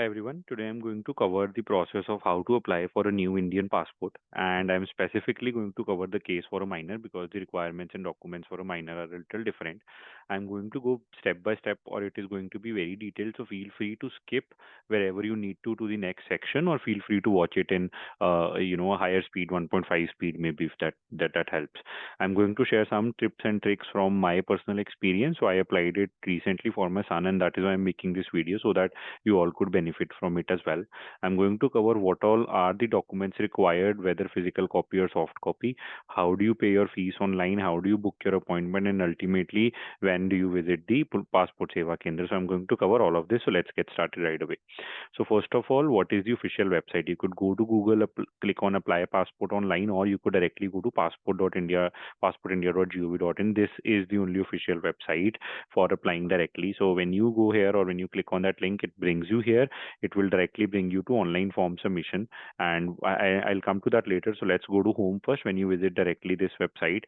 Hi everyone. Today I'm going to cover the process of how to apply for a new Indian passport, and I'm specifically going to cover the case for a minor because the requirements and documents for a minor are a little different. I'm going to go step by step, or it is going to be very detailed, so feel free to skip wherever you need to the next section, or feel free to watch it in a higher speed, 1.5 speed maybe, if that helps. I'm going to share some tips and tricks from my personal experience. So I applied it recently for my son, and that is why I'm making this video, so that you all could benefit from it as well. I'm going to cover what all are the documents required, whether physical copy or soft copy, how do you pay your fees online, how do you book your appointment, and ultimately when do you visit the Passport Seva Kendra. So I'm going to cover all of this. So let's get started right away. So first of all, what is the official website? You could go to Google, click on apply passport online, or you could directly go to passport.india, passportindia.gov.in. This is the only official website for applying directly. So when you go here or when you click on that link, it brings you here. It will directly bring you to online form submission, and I'll come to that later. So let's go to home first when you visit directly this website.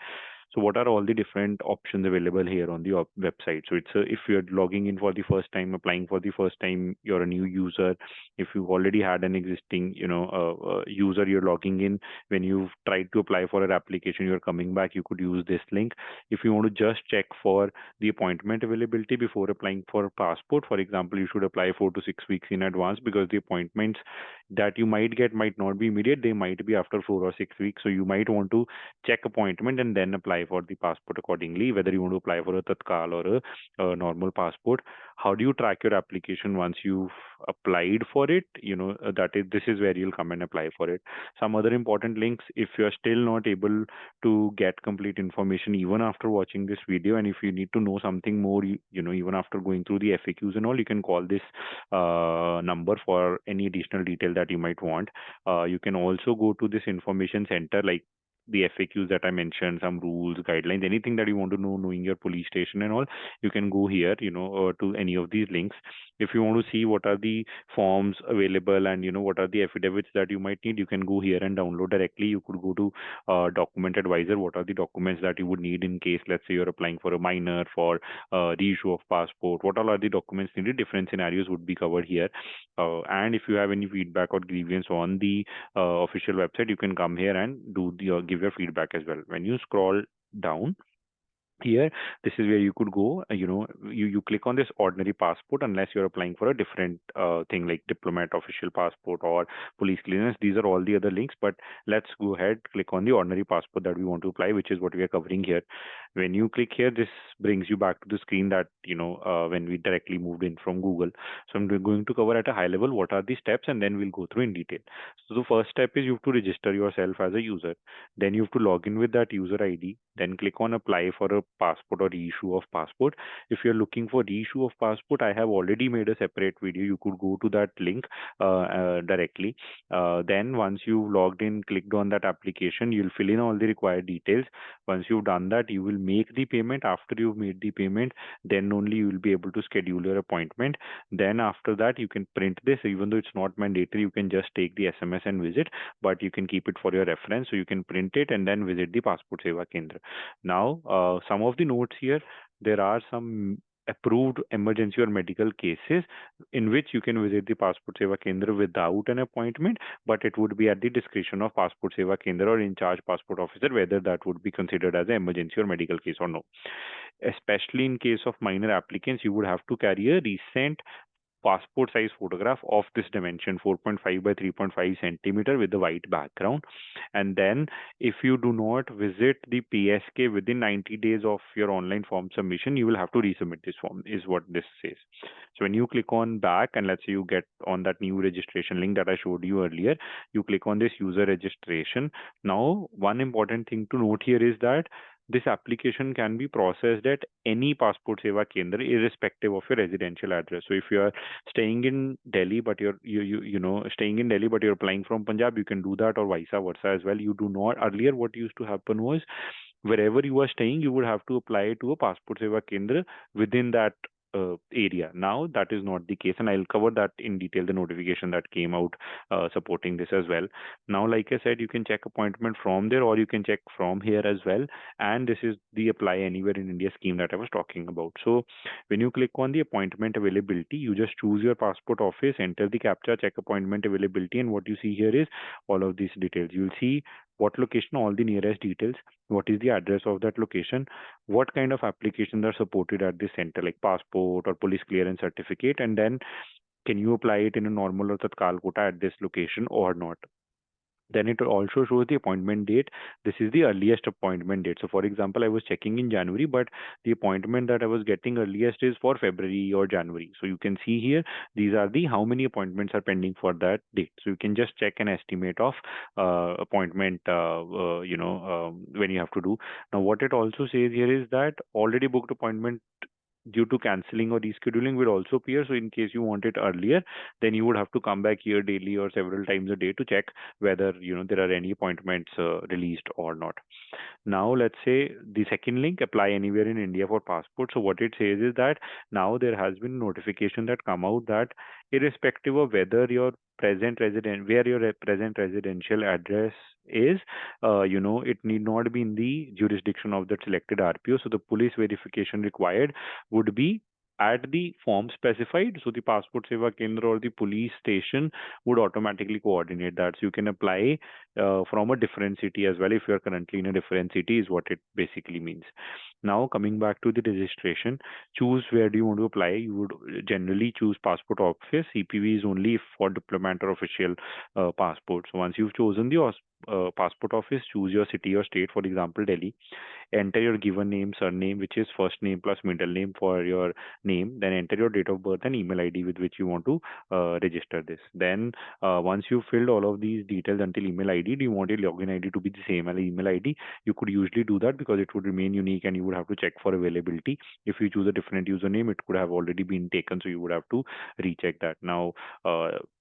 So what are all the different options available here on the website? So if you're logging in for the first time, applying for the first time, you're a new user. If you've already had an existing, user, you're logging in. When you've tried to apply for an application, you're coming back, you could use this link. If you want to just check for the appointment availability before applying for a passport, for example, you should apply 4 to 6 weeks in advance, because the appointments that you might get might not be immediate. They might be after 4 or 6 weeks. So you might want to check appointment and then apply for the passport accordingly, whether you want to apply for a Tatkal or a normal passport. How do you track your application once you've applied for it? This is where you'll come and apply for it. Some other important links, if you're still not able to get complete information even after watching this video, and if you need to know something more, even after going through the FAQs and all, you can call this number for any additional detail that you might want. You can also go to this information center, like the FAQs that I mentioned, some rules, guidelines, anything that you want to know, knowing your police station and all, you can go here, to any of these links. If you want to see what are the forms available and, what are the affidavits that you might need, you can go here and download directly. You could go to Document Advisor. What are the documents that you would need in case, let's say, you're applying for a minor, for reissue of passport? What all are the documents needed? Different scenarios would be covered here. And if you have any feedback or grievance on the official website, you can come here and give your feedback as well. When you scroll down here, this is where you could go. You click on this ordinary passport, unless you're applying for a different thing like diplomat, official passport, or police clearance. These are all the other links, but let's go ahead, click on the ordinary passport that we want to apply, which is what we are covering here. When you click here, this brings you back to the screen that when we directly moved in from Google. So I'm going to cover at a high level what are the steps, and then we'll go through in detail. So the first step is you have to register yourself as a user. Then you have to log in with that user ID. Then click on apply for a passport or reissue of passport. If you're looking for reissue of passport, I have already made a separate video. You could go to that link directly. Then once you've logged in, clicked on that application, you'll fill in all the required details. Once you've done that, you will make the payment. After you've made the payment, then only you will be able to schedule your appointment. Then after that, you can print this. Even though it's not mandatory, you can just take the SMS and visit, but you can keep it for your reference. So you can print it and then visit the Passport Seva Kendra. Now, some of the notes here, there are some approved emergency or medical cases in which you can visit the Passport Seva Kendra without an appointment, but it would be at the discretion of Passport Seva Kendra or in charge passport officer whether that would be considered as an emergency or medical case or no. Especially in case of minor applicants, you would have to carry a recent passport size photograph of this dimension, 4.5 by 3.5 centimeter, with the white background. And then if you do not visit the PSK within 90 days of your online form submission, you will have to resubmit this form, is what this says. So when you click on back, and let's say you get on that new registration link that I showed you earlier, you click on this user registration. Now, one important thing to note here is that this application can be processed at any Passport Seva Kendra, irrespective of your residential address. So if you are staying in Delhi, but staying in Delhi, but you're applying from Punjab, you can do that, or vice versa as well. You do not. Earlier, what used to happen was, wherever you are staying, you would have to apply to a Passport Seva Kendra within that area. Now that is not the case, and I'll cover that in detail, the notification that came out supporting this as well. Now, like I said, you can check appointment from there, or you can check from here as well. And this is the apply anywhere in India scheme that I was talking about. So when you click on the appointment availability, you just choose your passport office, enter the captcha, check appointment availability, and what you see here is all of these details. You'll see what location, all the nearest details, what is the address of that location, what kind of applications are supported at this center, like passport or police clearance certificate, and then can you apply it in a normal or tatkal quota at this location or not. Then it also shows the appointment date. This is the earliest appointment date. So, for example, I was checking in January, but the appointment that I was getting earliest is for February or January. So, you can see here, these are the how many appointments are pending for that date. So, you can just check an estimate of appointment, when you have to do. Now, what it also says here is that already booked appointment due to canceling or rescheduling will also appear. So in case you want it earlier, then you would have to come back here daily or several times a day to check whether there are any appointments released or not. Now let's say the second link, apply anywhere in India for passport. So what it says is that now there has been notification that come out that irrespective of whether your present resident where your present residential address is, it need not be in the jurisdiction of the selected RPO. So the police verification required would be at the form specified. So the Passport Seva Kendra or the police station would automatically coordinate that. So you can apply from a different city as well if you are currently in a different city, is what it basically means. Now coming back to the registration, choose where do you want to apply. You would generally choose passport office. CPV is only for diplomat or official passports. So once you've chosen the passport office, choose your city or state, for example Delhi. Enter your given name, surname, which is first name plus middle name for your name. Then enter your date of birth and email ID with which you want to register this. Then once you filled all of these details until email ID, do you want your login ID to be the same as email ID? You could usually do that because it would remain unique and you would have to check for availability. If you choose a different username, it could have already been taken, so you would have to recheck that. Now,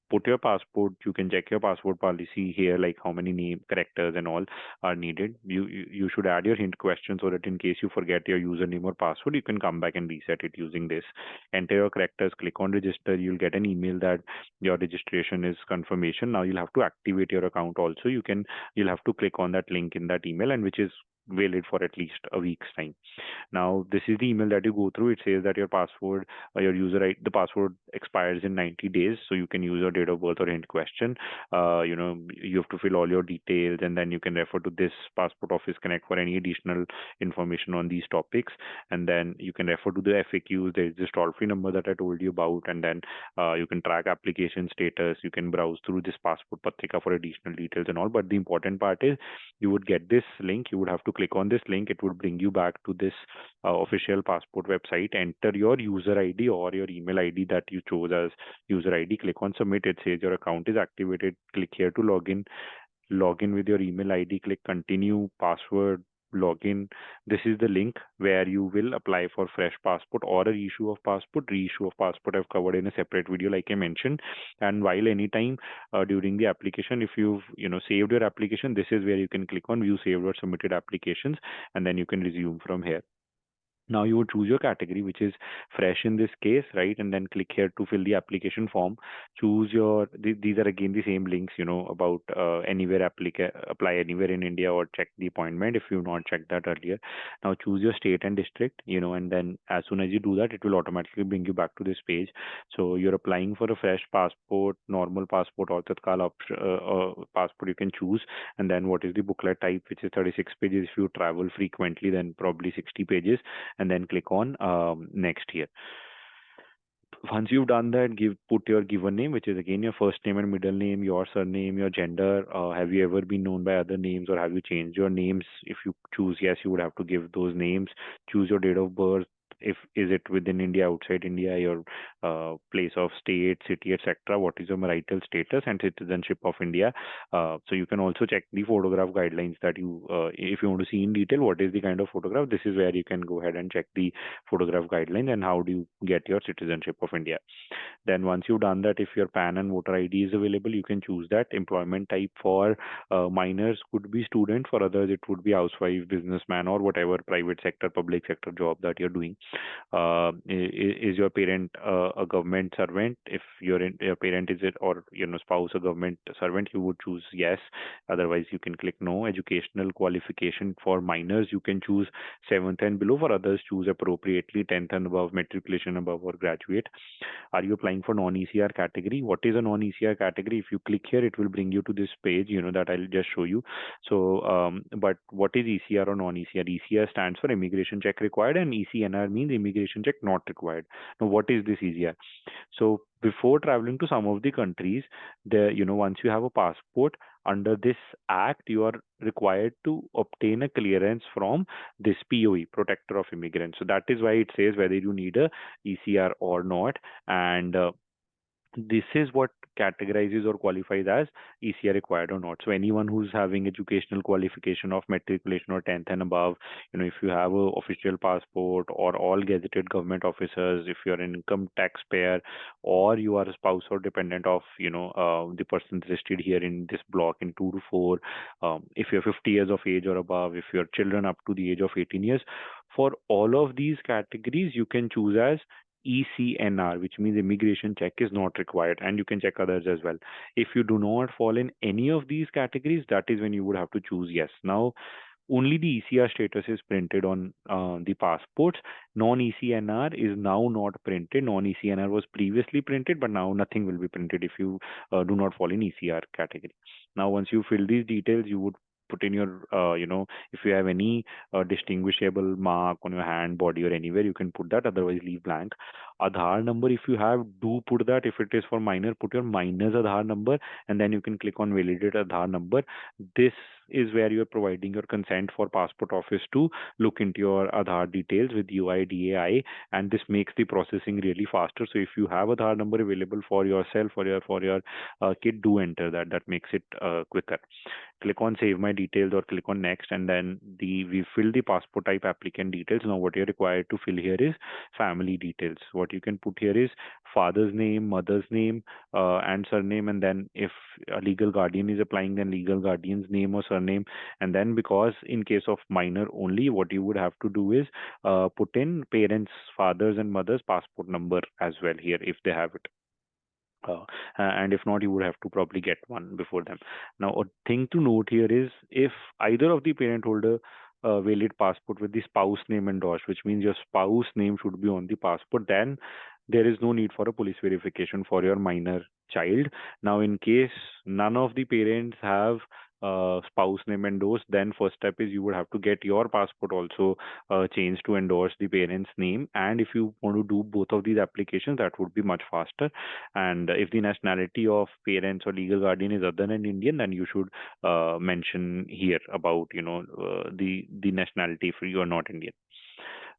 put your passport. You can check your passport policy here, like how many name characters and all are needed. You should add your hint question so that in case you forget your username or password, you can come back and reset it using this. Enter your characters, click on register. You'll get an email that your registration is confirmation. Now you'll have to activate your account also. You'll have to click on that link in that email, and which is valid for at least a week's time. Now, this is the email that you go through. It says that your password or your user ID, the password expires in 90 days, so you can use your date of birth or hint question. You have to fill all your details, and then you can refer to this Passport Office Connect for any additional information on these topics. And then you can refer to the FAQs. There is this toll-free number that I told you about, and then you can track application status. You can browse through this Passport Patrika for additional details and all. But the important part is you would get this link. You would have to click on this link. It would bring you back to this official passport website. Enter your user ID or your email ID that you chose as user ID. Click on submit. It says your account is activated. Click here to log in. Log in with your email ID. Click continue password. Login. This is the link where you will apply for fresh passport or a reissue of passport. Reissue of passport I've covered in a separate video, like I mentioned. And while anytime during the application, if you've saved your application, this is where you can click on view saved or submitted applications, and then you can resume from here. Now you would choose your category, which is fresh in this case, right? And then click here to fill the application form. Choose your, these are again the same links, about anywhere apply anywhere in India or check the appointment if you've not checked that earlier. Now choose your state and district, and then as soon as you do that, it will automatically bring you back to this page. So you're applying for a fresh passport, normal passport, or tatkal passport you can choose. And then what is the booklet type, which is 36 pages. If you travel frequently, then probably 60 pages. And then click on next here. Once you've done that, put your given name, which is again your first name and middle name, your surname, your gender. Have you ever been known by other names, or have you changed your names? If you choose yes, you would have to give those names. Choose your date of birth. If is it within India, outside India, your place of state, city, etc. What is your marital status and citizenship of India? So you can also check the photograph guidelines that if you want to see in detail what is the kind of photograph. This is where you can go ahead and check the photograph guidelines and how do you get your citizenship of India. Then once you've done that, if your PAN and voter ID is available, you can choose that. Employment type for minors could be student. For others, it would be housewife, businessman, or whatever private sector, public sector job that you're doing. Is your parent a government servant? If your parent is it, or spouse a government servant, you would choose yes. Otherwise, you can click no. Educational qualification for minors, you can choose 7th and below. For others, choose appropriately 10th and above, matriculation above, or graduate. Are you applying for non-ECR category? What is a non-ECR category? If you click here, it will bring you to this page, that I'll just show you. So, but what is ECR or non-ECR? ECR stands for immigration check required, and ECNR means immigration check not required. Now, what is this ECR? So, before traveling to some of the countries, once you have a passport, under this act, you are required to obtain a clearance from this POE, Protector of Immigrants. So that is why it says whether you need a ECR or not. And this is what categorizes or qualifies as ECR required or not. So anyone who's having educational qualification of matriculation or 10th and above, if you have a official passport, or all gazetted government officers, if you're an income taxpayer, or you are a spouse or dependent of, the person listed here in this block in 2 to 4, if you're 50 years of age or above, if your children up to the age of 18 years, for all of these categories, you can choose as ECNR, which means immigration check is not required, and you can check others as well. If you do not fall in any of these categories, that is when you would have to choose yes. Now, only the ECR status is printed on the passports. Non-ECNR is now not printed. Non-ECNR was previously printed, but now nothing will be printed if you do not fall in ECR category. Now, once you fill these details, you would put in your, if you have any distinguishable mark on your hand, body, or anywhere, you can put that. Otherwise, leave blank. Aadhaar number, if you have, do put that. If it is for minor, put your minor's Aadhaar number, and then you can click on validate Aadhaar number. This is where you are providing your consent for passport office to look into your Aadhaar details with UIDAI, and this makes the processing really faster. So if you have Aadhaar number available for yourself, for your kid, do enter that. That makes it quicker. Click on save my details or click on next, and then we fill the passport type applicant details. Now what you're required to fill here is family details. What you can put here is father's name, mother's name, and surname, and then if a legal guardian is applying, then legal guardian's name or surname. And then, because in case of minor only, what you would have to do is put in parents, fathers and mothers passport number as well here if they have it. And if not, you would have to probably get one before them. Now, a thing to note here is, if either of the parent holder valid passport with the spouse name endorsed, which means your spouse name should be on the passport, then there is no need for a police verification for your minor child. Now, in case none of the parents have spouse name endorsed, then first step is you would have to get your passport also changed to endorse the parent's name. And if you want to do both of these applications, that would be much faster. And if the nationality of parents or legal guardian is other than Indian, then you should mention here about the nationality if you are not Indian.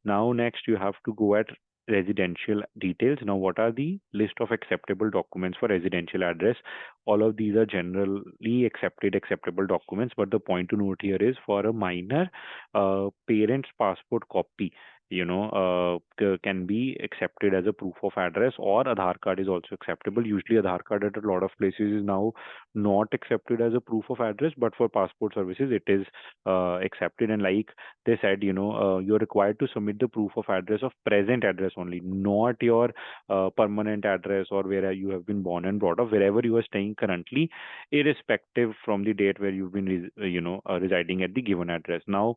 Now, next you have to go at residential details. Now, what are the list of acceptable documents for residential address? All of these are generally acceptable documents, but the point to note here is, for a minor, parent's passport copy can be accepted as a proof of address, or Aadhaar card is also acceptable. Usually Aadhaar card at a lot of places is now not accepted as a proof of address, but for passport services it is accepted. And like they said, you're required to submit the proof of address of present address only, not your permanent address or where you have been born and brought up, wherever you are staying currently, irrespective from the date where you've been residing at the given address. Now,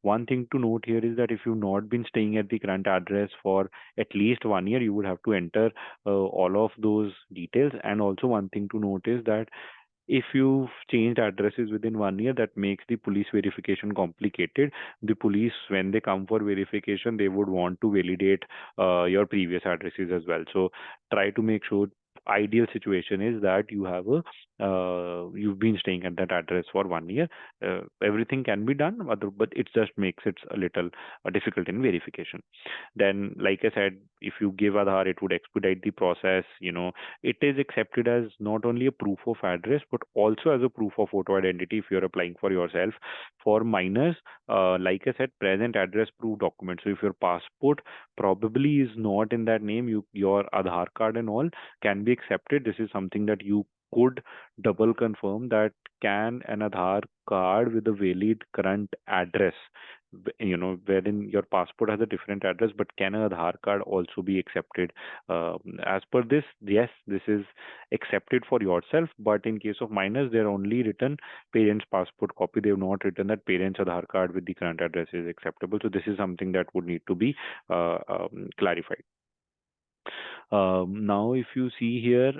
one thing to note here is that if you've not been staying at the current address for at least 1 year, you would have to enter all of those details. And also, one thing to note is that if you've changed addresses within 1 year, that makes the police verification complicated. The police, when they come for verification, they would want to validate your previous addresses as well. So try to make sure, ideal situation is that you've been staying at that address for 1 year. Everything can be done, but it just makes it a little difficult in verification. Then, like I said, if you give Aadhaar, it would expedite the process. It is accepted as not only a proof of address, but also as a proof of photo identity if you're applying for yourself. For minors, like I said, present address proof document. So if your passport probably is not in that name, your Aadhaar card and all can be accepted. This is something that you could double confirm, that can an Aadhaar card with a valid current address wherein your passport has a different address, but can a Aadhaar card also be accepted? As per this, yes, this is accepted for yourself, but in case of minors, they're only written parents' passport copy. They have not written that parents' Aadhaar card with the current address is acceptable. So this is something that would need to be clarified. Now, if you see here,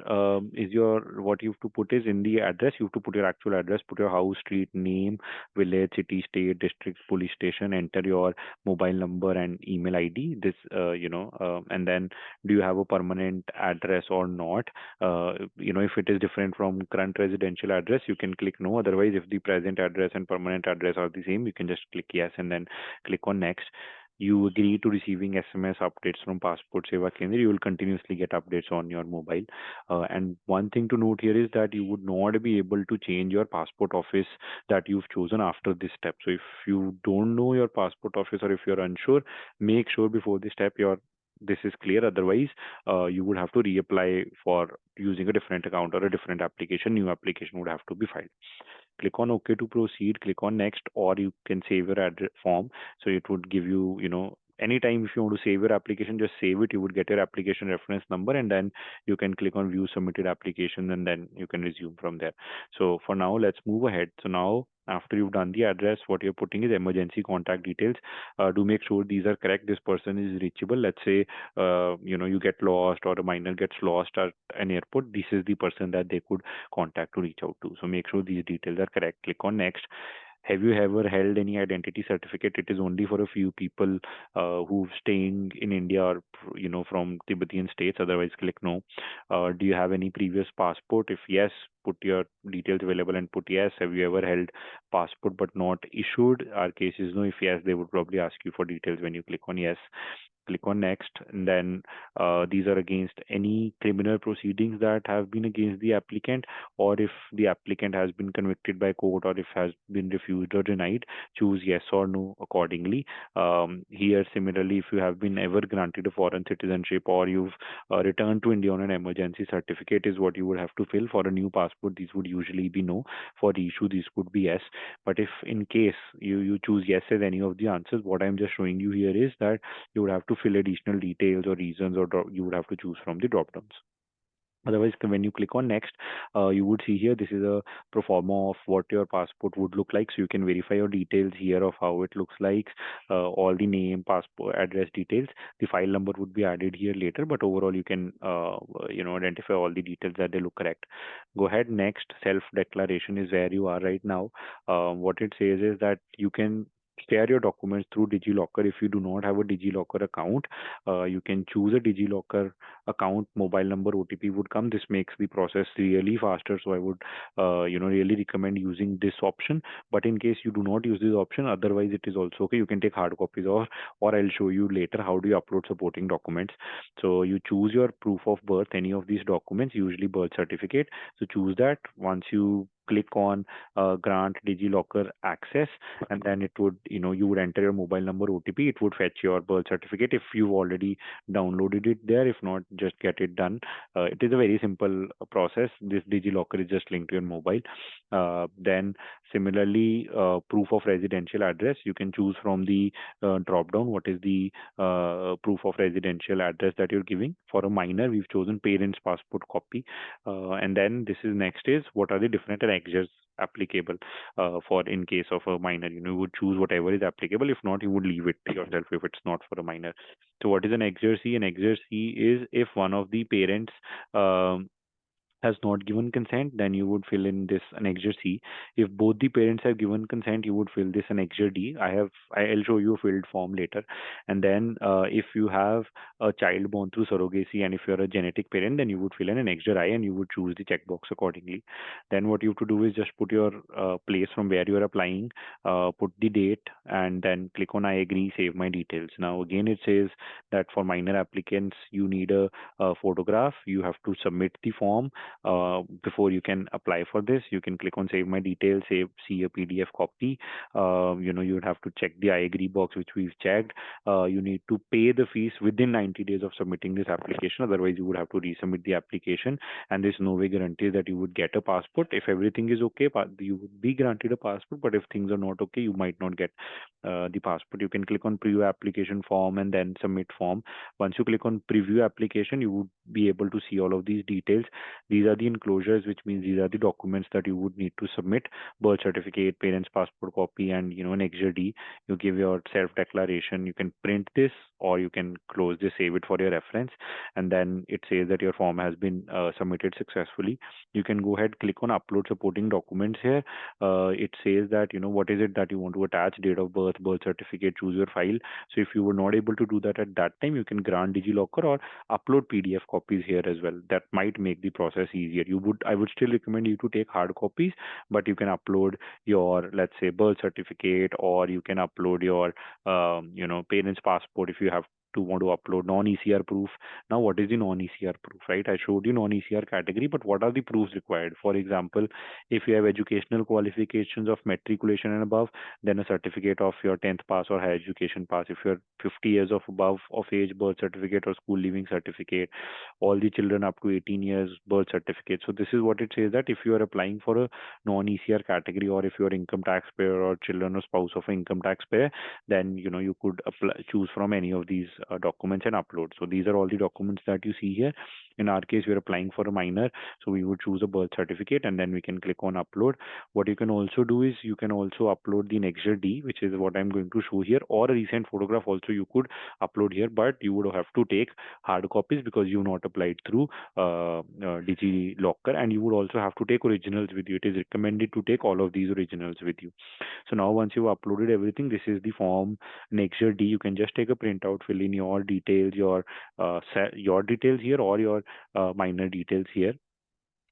is your what you have to put is in the address. You have to put your actual address, put your house, street name, village, city, state, district, police station. Enter your mobile number and email ID. This, and then do you have a permanent address or not? If it is different from current residential address, you can click no. Otherwise, if the present address and permanent address are the same, you can just click yes and then click on next. You agree to receiving SMS updates from Passport Seva Kendra. You will continuously get updates on your mobile. And one thing to note here is that you would not be able to change your passport office that you've chosen after this step. So if you don't know your passport office or if you're unsure, make sure before this step this is clear. Otherwise, you would have to reapply for using a different account or a different application. New application would have to be filed. Click on OK to proceed, click on next, or you can save your address form. So it would give you, anytime if you want to save your application, just save it. You would get your application reference number, and then you can click on view submitted application, and then you can resume from there. So for now, let's move ahead. So now, after you've done the address, what you're putting is emergency contact details. Do make sure these are correct. This person is reachable. Let's say, you get lost or a minor gets lost at an airport. This is the person that they could contact to reach out to. So make sure these details are correct. Click on next. Have you ever held any identity certificate? It is only for a few people who staying in India or from Tibetan states. Otherwise, click no. Do you have any previous passport? If yes, put your details available and put yes. Have you ever held passport but not issued? Our case is no. If yes, they would probably ask you for details when you click on yes. Click on next, and then these are against any criminal proceedings that have been against the applicant, or if the applicant has been convicted by court, or if has been refused or denied, choose yes or no accordingly. Here, similarly, if you have been ever granted a foreign citizenship or you've returned to India on an emergency certificate, is what you would have to fill. For a new passport, these would usually be no. For issue, these could be yes. But if in case you choose yes as any of the answers, what I'm just showing you here is that you would have to fill additional details or reasons, or you would have to choose from the drop downs. Otherwise, when you click on next, you would see here this is a pro forma of what your passport would look like. So you can verify your details here of how it looks like, all the name, passport, address details. The file number would be added here later, but overall you can identify all the details that they look correct. Go ahead. Next, self declaration is where you are right now. What it says is that you can share your documents through DigiLocker. If you do not have a DigiLocker account, you can choose a DigiLocker account. Mobile number, OTP would come. This makes the process really faster. So I would, really recommend using this option. But in case you do not use this option, otherwise it is also okay. You can take hard copies, or I'll show you later how do you upload supporting documents. So you choose your proof of birth, any of these documents, usually birth certificate. So choose that. Once you click on grant DigiLocker access, and then it would, you would enter your mobile number, OTP. It would fetch your birth certificate if you've already downloaded it there. If not, just get it done. It is a very simple process. This DigiLocker is just linked to your mobile. Then similarly, proof of residential address, you can choose from the drop down what is the proof of residential address that you're giving. For a minor, we've chosen parents passport copy. And then this is next is what are the different annexures applicable for in case of a minor. You would choose whatever is applicable. If not, you would leave it yourself if it's not for a minor. So what is an Annexure C? An Annexure C is if one of the parents has not given consent, then you would fill in this Annexure C. If both the parents have given consent, you would fill this Annexure D. I'll show you a filled form later. And then if you have a child born through surrogacy, and if you're a genetic parent, then you would fill in Annexure I, and you would choose the checkbox accordingly. Then what you have to do is just put your place from where you're applying, put the date, and then click on I agree, save my details. Now again, it says that for minor applicants, you need a photograph. You have to submit the form, before you can apply for this, you can click on Save My Details, see a PDF copy. You would have to check the I agree box, which we've checked. You need to pay the fees within 90 days of submitting this application. Otherwise, you would have to resubmit the application, and there's no way guarantee that you would get a passport. If everything is okay, you would be granted a passport. But if things are not okay, you might not get the passport. You can click on preview application form and then submit form. Once you click on preview application, you would be able to see all of these details. These are the enclosures, which means these are the documents that you would need to submit: birth certificate, parents passport copy, and an XJD. You give your self declaration. You can print this, or you can close this, save it for your reference, and then it says that your form has been submitted successfully. You can go ahead, click on upload supporting documents here. It says that what is it that you want to attach: date of birth, birth certificate, choose your file. So if you were not able to do that at that time, you can grant DigiLocker or upload PDF copies here as well. That might make the process easier. I would still recommend you to take hard copies, but you can upload your, let's say, birth certificate, or you can upload your parents passport if you have to want to upload non-ECR proof. Now, what is the non-ECR proof, right? I showed you non-ECR category, but what are the proofs required? For example, if you have educational qualifications of matriculation and above, then a certificate of your 10th pass or higher education pass. If you're 50 years of above of age, birth certificate or school leaving certificate. All the children up to 18 years, birth certificate. So this is what it says, that if you are applying for a non-ECR category, or if you are income taxpayer or children or spouse of an income taxpayer, then you could choose from any of these documents and upload. So these are all the documents that you see here. In our case, we are applying for a minor, so we would choose a birth certificate, and then we can click on upload. What you can also do is you can also upload the next D, which is what I'm going to show here, or a recent photograph also you could upload here, but you would have to take hard copies because you've not applied through DigiLocker, and you would also have to take originals with you. It is recommended to take all of these originals with you. So now once you've uploaded everything, this is the form next D. You can just take a printout, fill in your details, your details here, or your minor details here,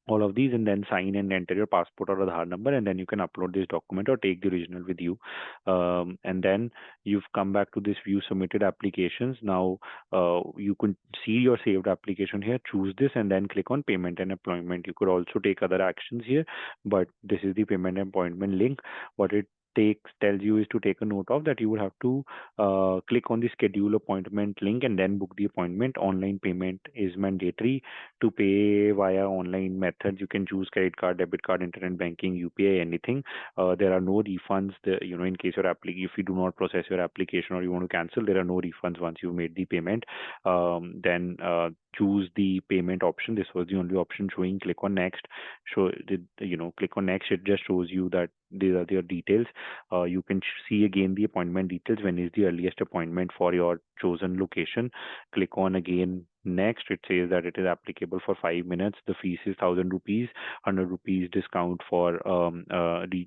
all of these, and then sign and enter your passport or Aadhaar number, and then you can upload this document or take the original with you. And then you've come back to this view submitted applications. Now you can see your saved application here, choose this, and then click on payment and appointment. You could also take other actions here, but this is the payment and appointment link. What it tells you is to take a note of that you would have to click on the schedule appointment link and then book the appointment. Online payment is mandatory. To pay via online methods, you can choose credit card, debit card, internet banking, UPI, anything. There are no refunds. In case if you do not process your application or you want to cancel, there are no refunds once you've made the payment. Then choose the payment option. This was the only option showing. Click on next. Click on next. It just shows you that these are their details. You can see again the appointment details. When is the earliest appointment for your chosen location? Click on again next. It says that it is applicable for 5 minutes. The fees is 1,000 rupees, 100 rupees discount for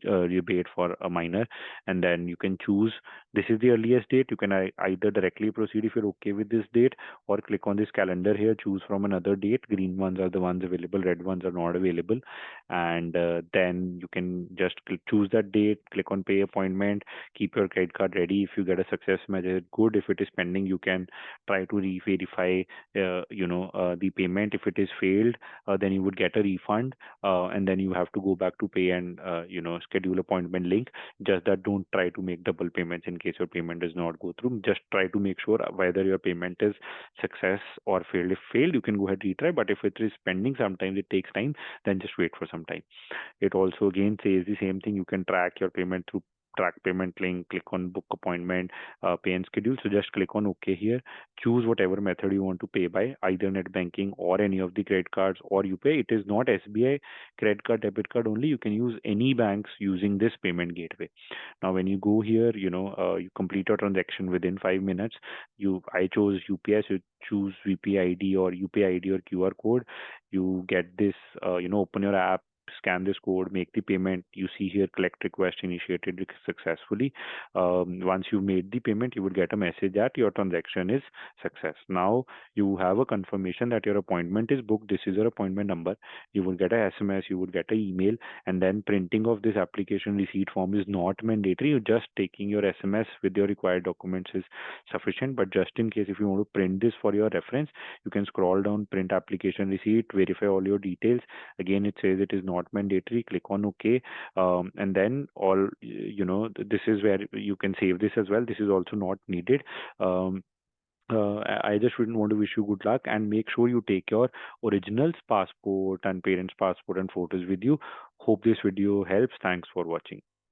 rebate for a minor, and then you can choose. This is the earliest date. You can either directly proceed if you're okay with this date, or click on this calendar here, choose from another date. Green ones are the ones available, red ones are not available, and then you can just choose that date, click on pay appointment, keep your credit card ready. If you get a success message, good. If it is pending, you can try to re-verify the payment. If it is failed, then you would get a refund, and then you have to go back to pay and schedule appointment link. Just that don't try to make double payments in case your payment does not go through. Just try to make sure whether your payment is success or failed. If failed, you can go ahead retry, but if it is pending, sometimes it takes time, then just wait for some time. It also again says the same thing. You can track your payment through track payment link, click on book appointment, pay and schedule. So just click on OK here. Choose whatever method you want to pay by, either net banking or any of the credit cards or UPI. It is not SBI credit card, debit card only. You can use any banks using this payment gateway. Now, when you go here, you complete your transaction within 5 minutes. I chose UPI, so choose VP ID or UPI ID or QR code. You get this, open your app, scan this code, make the payment. You see here collect request initiated successfully. Once you made the payment, you would get a message that your transaction is success. Now you have a confirmation that your appointment is booked. This is your appointment number. You will get a SMS, you would get an email, and then printing of this application receipt form is not mandatory. You're just taking your SMS with your required documents is sufficient. But just in case if you want to print this for your reference, you can scroll down, print application receipt, verify all your details. Again, it says it is not mandatory. Click on OK, and then this is where you can save this as well. This is also not needed. I just wouldn't want to wish you good luck, and make sure you take your originals, passport and parents' passport and photos with you. Hope this video helps. Thanks for watching.